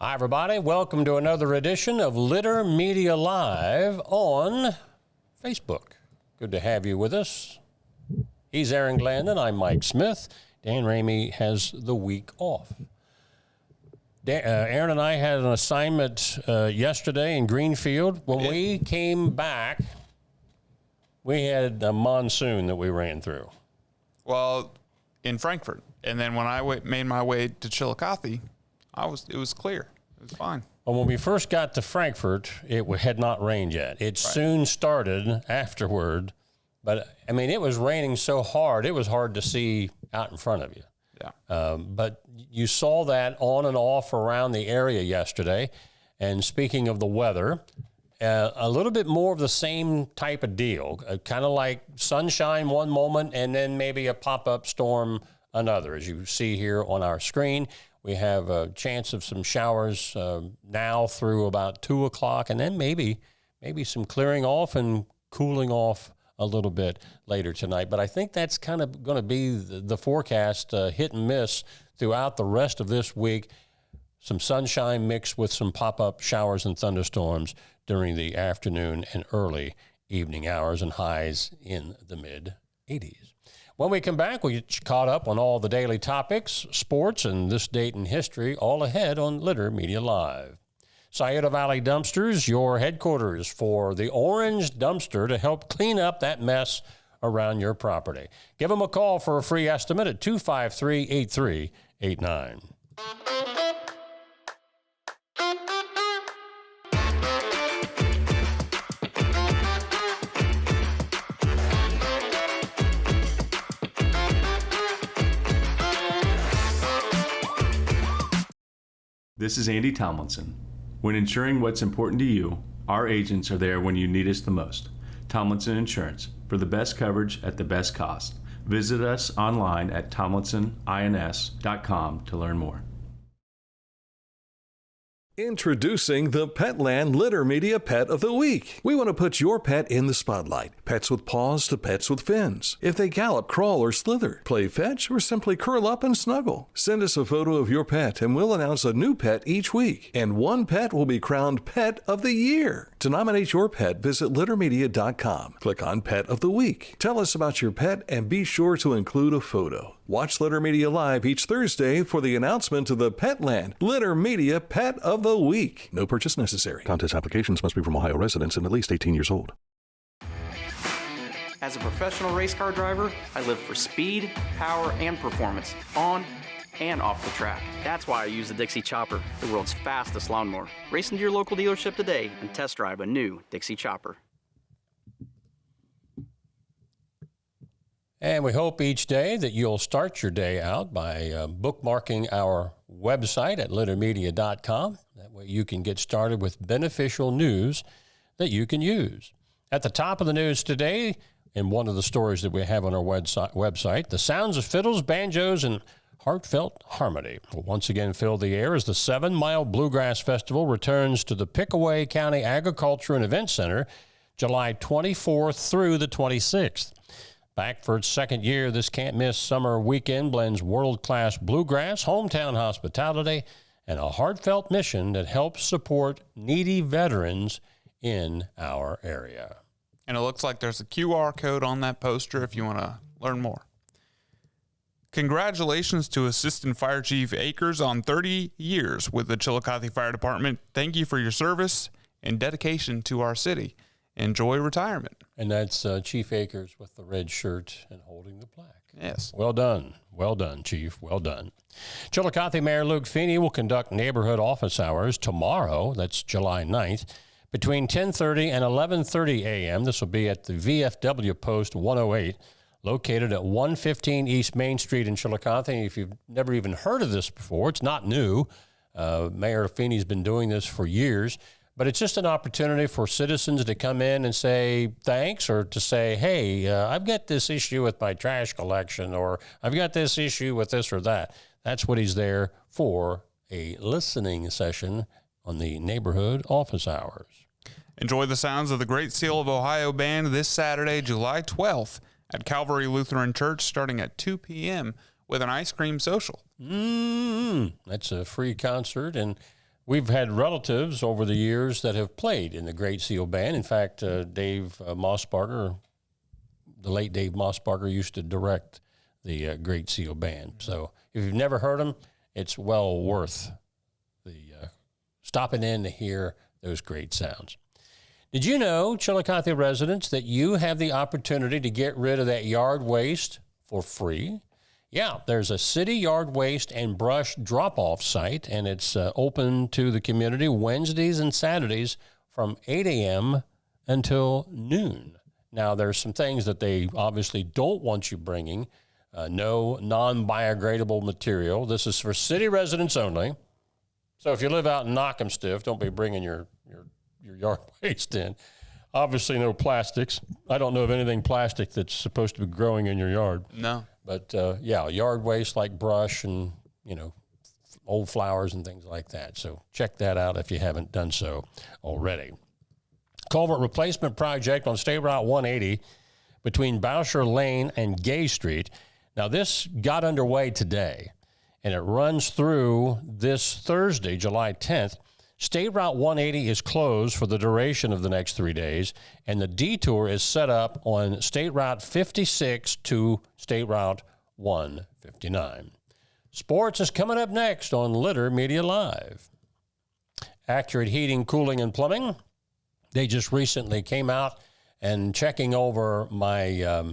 Hi, everybody. Welcome to another edition of Litter Media Live on Facebook. Good to have you with us. He's Aaron Glandon. I'm Mike Smith. Dan Ramey has the week off. Aaron and I had an assignment yesterday in Greenfield. When we came back, we had a monsoon that we ran through. Well, in Frankfort. And then when I made my way to Chillicothe, it was clear. It was fine. Well, when we first got to Frankfort, it had not rained yet. It soon started afterward. But, I mean, it was raining so hard, it was hard to see out in front of you. Yeah. But you saw that on and off around the area yesterday. And speaking of the weather, a little bit more of the same type of deal, kind of like sunshine one moment and then maybe a pop-up storm another. As you see here on our screen, we have a chance of some showers now through about 2 o'clock, and then maybe some clearing off and cooling off a little bit later tonight. But I think that's kind of going to be the forecast, hit and miss throughout the rest of this week. Some sunshine mixed with some pop-up showers and thunderstorms during the afternoon and early evening hours, and highs in the mid-80s. When we come back, we'll get caught up on all the daily topics, sports, and this date in history, all ahead on Litter Media Live. Scioto Valley Dumpsters, your headquarters for the orange dumpster to help clean up that mess around your property. Give them a call for a free estimate at 253-8389. This is Andy Tomlinson. When insuring what's important to you, our agents are there when you need us the most. Tomlinson Insurance, for the best coverage at the best cost. Visit us online at tomlinsonins.com to learn more. Introducing the Petland Litter Media Pet of the Week. We want to put your pet in the spotlight. Pets with paws to pets with fins. If they gallop, crawl, or slither, play fetch, or simply curl up and snuggle. Send us a photo of your pet and we'll announce a new pet each week. And one pet will be crowned Pet of the Year. To nominate your pet, visit littermedia.com. Click on Pet of the Week. Tell us about your pet and be sure to include a photo. Watch Litter Media Live each Thursday for the announcement of the Petland Litter Media Pet of the Week. No purchase necessary. Contest applications must be from Ohio residents and at least 18 years old. As a professional race car driver, I live for speed, power, and performance on and off the track. That's why I use the Dixie Chopper, the world's fastest lawnmower. Race into your local dealership today and test drive a new Dixie Chopper. And we hope each day that you'll start your day out by bookmarking our website at littermedia.com. That way you can get started with beneficial news that you can use. At the top of the news today, in one of the stories that we have on our website, the sounds of fiddles, banjos, and heartfelt harmony will once again fill the air as the 7 Mile Bluegrass Festival returns to the Pickaway County Agriculture and Event Center July 24th through the 26th. Back for its second year, this can't-miss summer weekend blends world-class bluegrass, hometown hospitality, and a heartfelt mission that helps support needy veterans in our area. And it looks like there's a QR code on that poster if you want to learn more. Congratulations to Assistant Fire Chief Akers on 30 years with the Chillicothe Fire Department. Thank you for your service and dedication to our city. Enjoy retirement. And that's Chief Akers with the red shirt and holding the plaque. Yes. Well done. Well done, Chief. Well done. Chillicothe Mayor Luke Feeney will conduct neighborhood office hours tomorrow, that's July 9th, between 10:30 and 11:30 a.m. This will be at the VFW Post 108, located at 115 East Main Street in Chillicothe. If you've never even heard of this before, it's not new. Mayor Feeney's been doing this for years. But it's just an opportunity for citizens to come in and say thanks, or to say, hey, I've got this issue with my trash collection, or I've got this issue with this or that. That's what he's there for, a listening session on the neighborhood office hours. Enjoy the sounds of the Great Seal of Ohio Band this Saturday, July 12th at Calvary Lutheran Church starting at 2 p.m. with an ice cream social. That's a free concert, and we've had relatives over the years that have played in the Great Seal Band. In fact, Dave Mossbarger, the late Dave Mossbarger, used to direct the Great Seal Band. So if you've never heard them, it's well worth the stopping in to hear those great sounds. Did you know, Chillicothe residents, that you have the opportunity to get rid of that yard waste for free? Yeah, there's a city yard waste and brush drop-off site, and it's open to the community Wednesdays and Saturdays from 8 a.m. until noon. Now, there's some things that they obviously don't want you bringing. No non-biodegradable material. This is for city residents only. So if you live out in Knockemstiff, don't be bringing your yard waste in. Obviously, no plastics. I don't know of anything plastic that's supposed to be growing in your yard. No. But, yeah, yard waste like brush and, old flowers and things like that. So check that out if you haven't done so already. Culvert replacement project on State Route 180 between Bousher Lane and Gay Street. Now, this got underway today, and it runs through this Thursday, July 10th. State Route 180 is closed for the duration of the next 3 days, and the detour is set up on State Route 56 to State Route 159. Sports is coming up next on Litter Media Live. Accurate Heating, Cooling, and Plumbing. They just recently came out and checking over my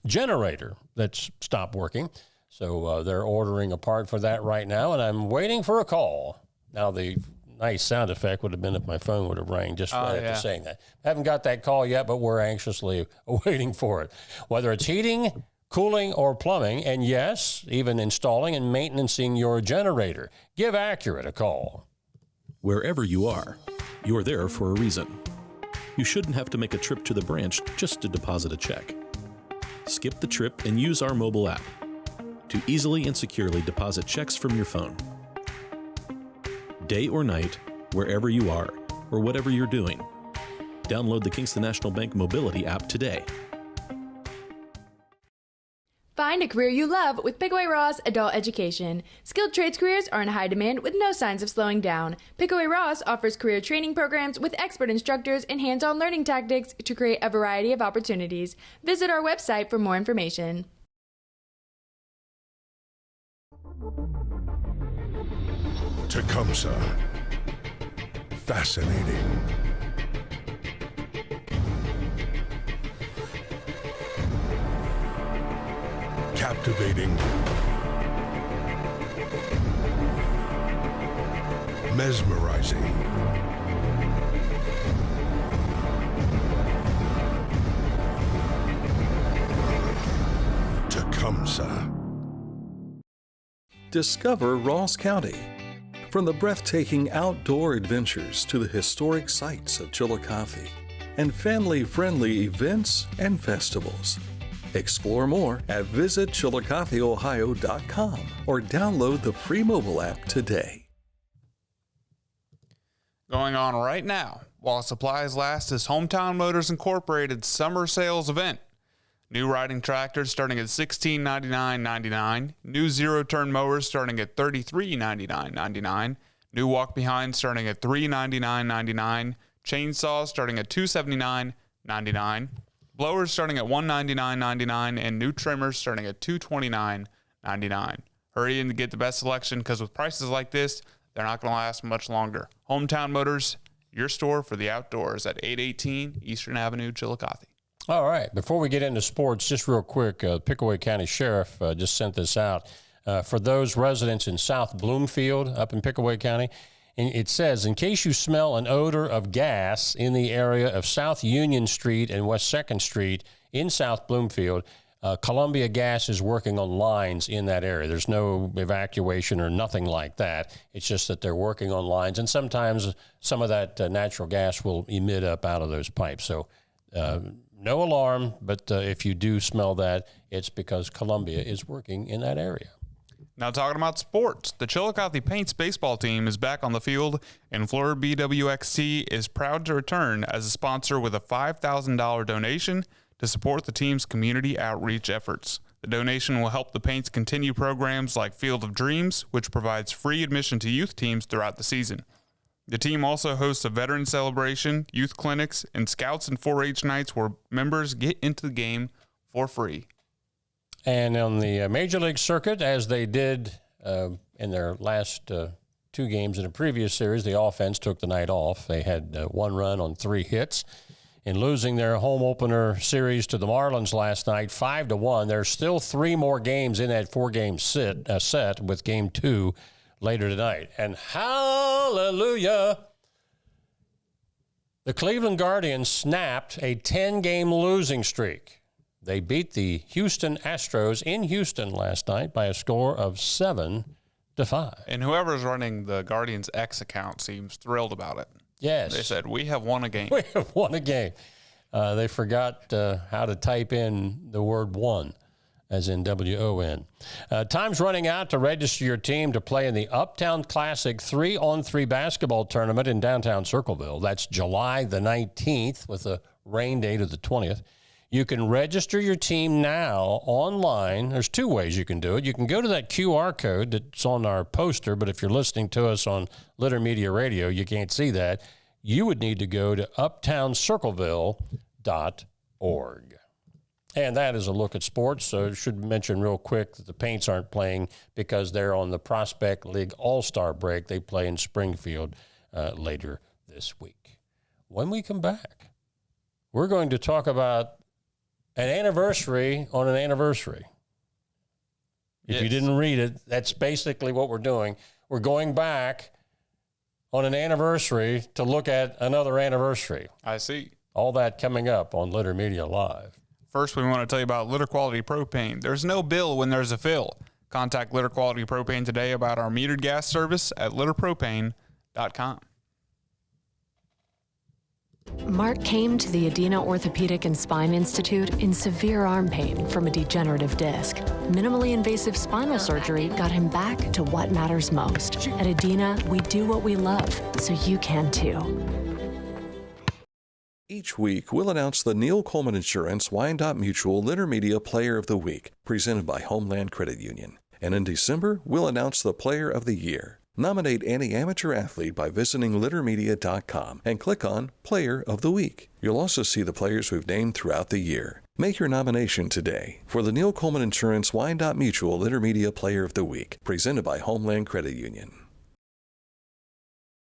generator that's stopped working. So they're ordering a part for that right now, and I'm waiting for a call. Now, the nice sound effect would have been if my phone would have rang just right after saying that. Haven't got that call yet, but we're anxiously waiting for it. Whether it's heating, cooling, or plumbing, and yes, even installing and maintaining your generator, give Accurate a call. Wherever you are, you're there for a reason. You shouldn't have to make a trip to the branch just to deposit a check. Skip the trip and use our mobile app to easily and securely deposit checks from your phone. Day or night, wherever you are, or whatever you're doing, download the Kingston National Bank Mobility app today. Find a career you love with Pickaway Ross Adult Education. Skilled trades careers are in high demand with no signs of slowing down. Pickaway Ross offers career training programs with expert instructors and hands-on learning tactics to create a variety of opportunities. Visit our website for more information. Tecumseh. Fascinating. Captivating. Mesmerizing. Tecumseh. Discover Ross County. From the breathtaking outdoor adventures to the historic sights of Chillicothe and family-friendly events and festivals. Explore more at visitchillicotheohio.com or download the free mobile app today. Going on right now, while supplies last, is Hometown Motors Incorporated's summer sales event. New riding tractors starting at $1699.99. New zero-turn mowers starting at $3399.99. New walk-behind starting at $399.99. Chainsaws starting at $279.99. Blowers starting at $199.99. And new trimmers starting at $229.99. Hurry in to get the best selection, because with prices like this, they're not going to last much longer. Hometown Motors, your store for the outdoors at 818 Eastern Avenue, Chillicothe. All right. Before we get into sports, just real quick, Pickaway County Sheriff just sent this out. For those residents in South Bloomfield up in Pickaway County, and it says, in case you smell an odor of gas in the area of South Union Street and West 2nd Street in South Bloomfield, Columbia Gas is working on lines in that area. There's no evacuation or nothing like that. It's just that they're working on lines, and sometimes some of that natural gas will emit up out of those pipes. So no alarm, but if you do smell that, it's because Columbia is working in that area. Now talking about sports, the Chillicothe Paints baseball team is back on the field, and Fleur BWXT is proud to return as a sponsor with a $5,000 donation to support the team's community outreach efforts. The donation will help the Paints continue programs like Field of Dreams, which provides free admission to youth teams throughout the season. The team also hosts a veteran celebration, youth clinics, and Scouts and 4-H nights where members get into the game for free. And on the Major League circuit, as they did in their last 2 games in the previous series, the offense took the night off. They had 1 run on 3 hits. In losing their home opener series to the Marlins last night, 5-1, there's still 3 more games in that 4-game set with Game 2 later tonight. And hallelujah, the Cleveland Guardians snapped a 10-game losing streak. They beat the Houston Astros in Houston last night by a score of 7-5. And whoever's running the Guardians X account seems thrilled about it. Yes. They said, we have won a game. We have won a game. They forgot how to type in the word won, as in W-O-N. Time's running out to register your team to play in the Uptown Classic 3-on-3 basketball tournament in downtown Circleville. That's July the 19th with a rain date of the 20th. You can register your team now online. There's 2 ways you can do it. You can go to that QR code that's on our poster, but if you're listening to us on Litter Media Radio, you can't see that. You would need to go to uptowncircleville.org. And that is a look at sports. So I should mention real quick that the Paints aren't playing because they're on the Prospect League All-Star break. They play in Springfield later this week. When we come back, we're going to talk about an anniversary on an anniversary. If you didn't read it, that's basically what we're doing. We're going back on an anniversary to look at another anniversary. I see. All that coming up on Litter Media Live. First, we want to tell you about Litter Quality Propane. There's no bill when there's a fill. Contact Litter Quality Propane today about our metered gas service at litterpropane.com. Mark came to the Adena Orthopedic and Spine Institute in severe arm pain from a degenerative disc. Minimally invasive spinal surgery got him back to what matters most. At Adena, we do what we love, so you can too. Each week, we'll announce the Neil Coleman Insurance Wyandotte Mutual Litter Media Player of the Week, presented by Homeland Credit Union. And in December, we'll announce the Player of the Year. Nominate any amateur athlete by visiting littermedia.com and click on Player of the Week. You'll also see the players we've named throughout the year. Make your nomination today for the Neil Coleman Insurance Wyandotte Mutual Litter Media Player of the Week, presented by Homeland Credit Union.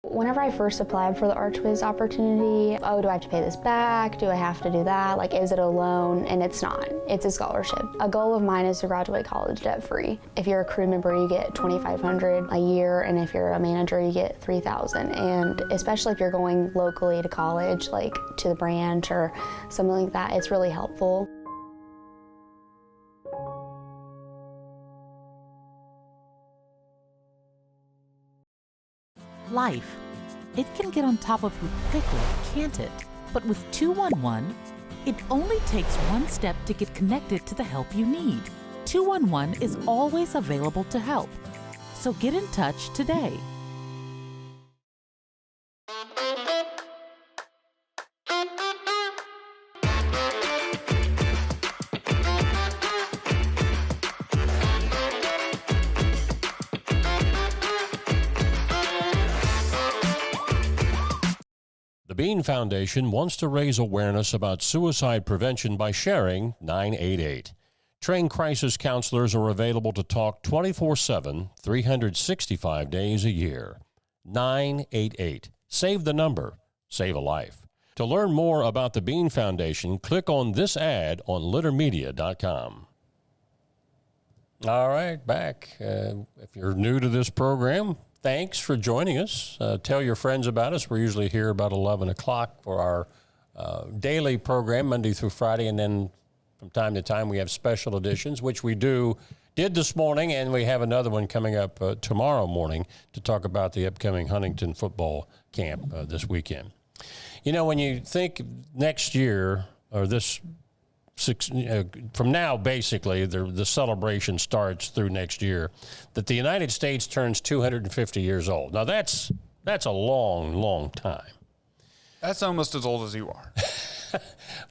Whenever I first applied for the Archways opportunity, do I have to pay this back? Do I have to do that? Like, is it a loan? And it's not. It's a scholarship. A goal of mine is to graduate college debt-free. If you're a crew member, you get $2,500 a year, and if you're a manager, you get $3,000. And especially if you're going locally to college, like to the branch or something like that, it's really helpful. Life. It can get on top of you quickly, can't it? But with 211, it only takes one step to get connected to the help you need. 211 is always available to help. So get in touch today. The Bean Foundation wants to raise awareness about suicide prevention by sharing 988. Trained crisis counselors are available to talk 24/7, 365 days a year. 988. Save the number. Save a life. To learn more about the Bean Foundation, click on this ad on littermedia.com. All right, back. If you're new to this program, thanks for joining us. Tell your friends about us. We're usually here about 11 o'clock for our daily program, Monday through Friday, and then from time to time we have special editions, which we did this morning, and we have another one coming up tomorrow morning to talk about the upcoming Huntington football camp this weekend. You know, when you think next year, or from now, basically, the celebration starts through next year, that the United States turns 250 years old. Now, that's a long, long time. That's almost as old as you are.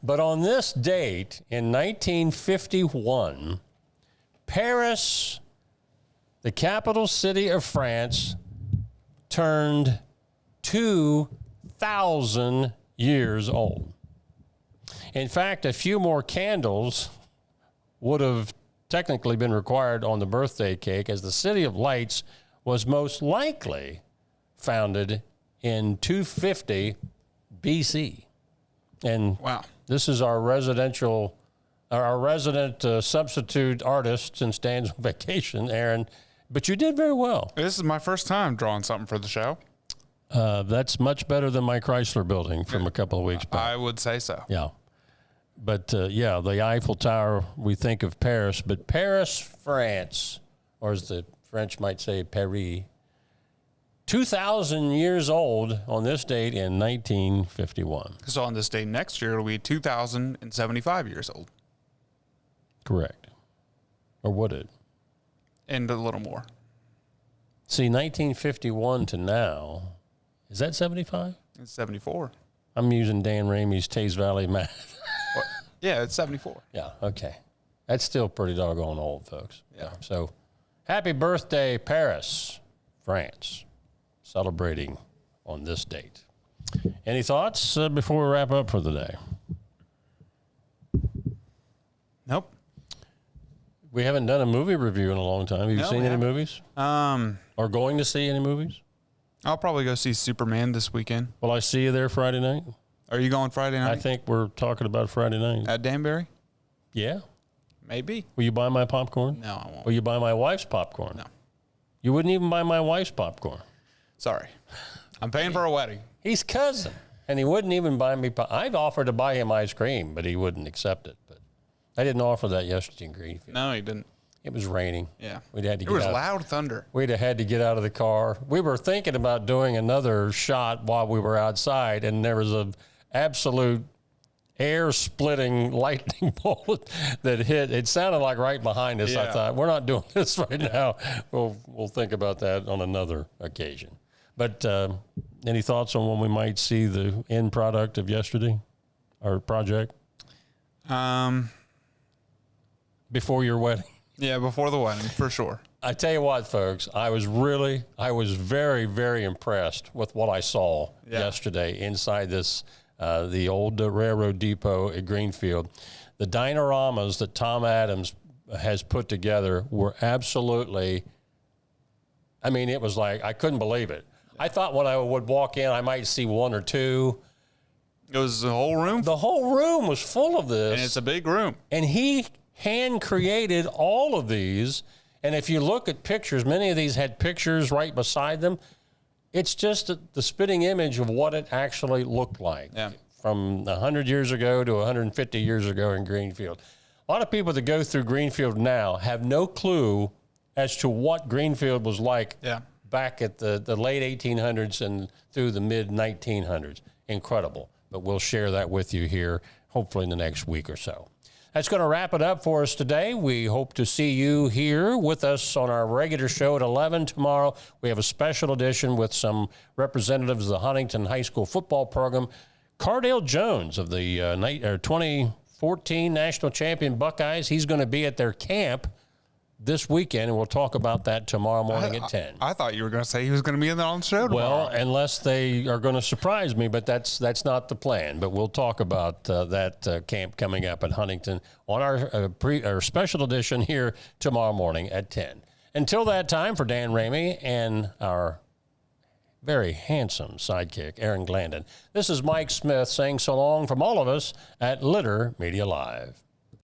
But on this date, in 1951, Paris, the capital city of France, turned 2,000 years old. In fact, a few more candles would have technically been required on the birthday cake, as the City of Lights was most likely founded in 250 BC. And wow, this is our resident substitute artist since Dan's on vacation, Aaron. But you did very well. This is my first time drawing something for the show. That's much better than my Chrysler building from a couple of weeks back. I would say so. Yeah. But, the Eiffel Tower, we think of Paris. But Paris, France, or as the French might say, Paris, 2,000 years old on this date in 1951. So on this day next year, it'll be 2,075 years old. Correct. Or would it? And a little more. See, 1951 to now, is that 75? It's 74. I'm using Dan Ramey's Taze Valley math. Yeah, it's 74. Yeah, okay. That's still pretty doggone old, folks. Yeah. So, happy birthday, Paris, France, celebrating on this date. Any thoughts before we wrap up for the day? Nope. We haven't done a movie review in a long time. Have you seen any movies? Or going to see any movies? I'll probably go see Superman this weekend. Will I see you there Friday night? Are you going Friday night? I think we're talking about Friday night. At Danbury? Yeah. Maybe. Will you buy my popcorn? No, I won't. Will you buy my wife's popcorn? No. You wouldn't even buy my wife's popcorn. Sorry. I'm paying for a wedding. He's cousin, and he wouldn't even buy me. I've offered to buy him ice cream, but he wouldn't accept it. But I didn't offer that yesterday in Greenfield. No, he didn't. It was raining. Yeah. We'd had to There get was out. loud thunder. We'd have had to get out of the car. We were thinking about doing another shot while we were outside, and there was an absolute air-splitting lightning bolt that hit. It sounded like right behind us. Yeah. I thought, we're not doing this right now. We'll think about that on another occasion. But any thoughts on when we might see the end product of yesterday, our project? Before your wedding? Yeah, before the wedding, for sure. I tell you what, folks, I was very, very impressed with what I saw yesterday inside this, the old railroad depot at Greenfield. The dinoramas that Tom Adams has put together were absolutely, I mean, it was like, I couldn't believe it. I thought when I would walk in, I might see one or two. It was the whole room? The whole room was full of this. And it's a big room. And he hand created all of these. And if you look at pictures, many of these had pictures right beside them. It's just the spitting image of what it actually looked like from 100 years ago to 150 years ago in Greenfield. A lot of people that go through Greenfield now have no clue as to what Greenfield was like back at the late 1800s and through the mid 1900s. Incredible. But we'll share that with you here, hopefully in the next week or so. That's going to wrap it up for us today. We hope to see you here with us on our regular show at 11 tomorrow. We have a special edition with some representatives of the Huntington High School football program. Cardale Jones of the 2014 National Champion Buckeyes, he's going to be at their camp this weekend, and we'll talk about that tomorrow morning at 10. I thought you were going to say he was going to be in on the show tomorrow. Well, unless they are going to surprise me, but that's not the plan. But we'll talk about that camp coming up at Huntington on our special edition here tomorrow morning at 10. Until that time, for Dan Ramey and our very handsome sidekick, Aaron Glandon, this is Mike Smith saying so long from all of us at Litter Media Live.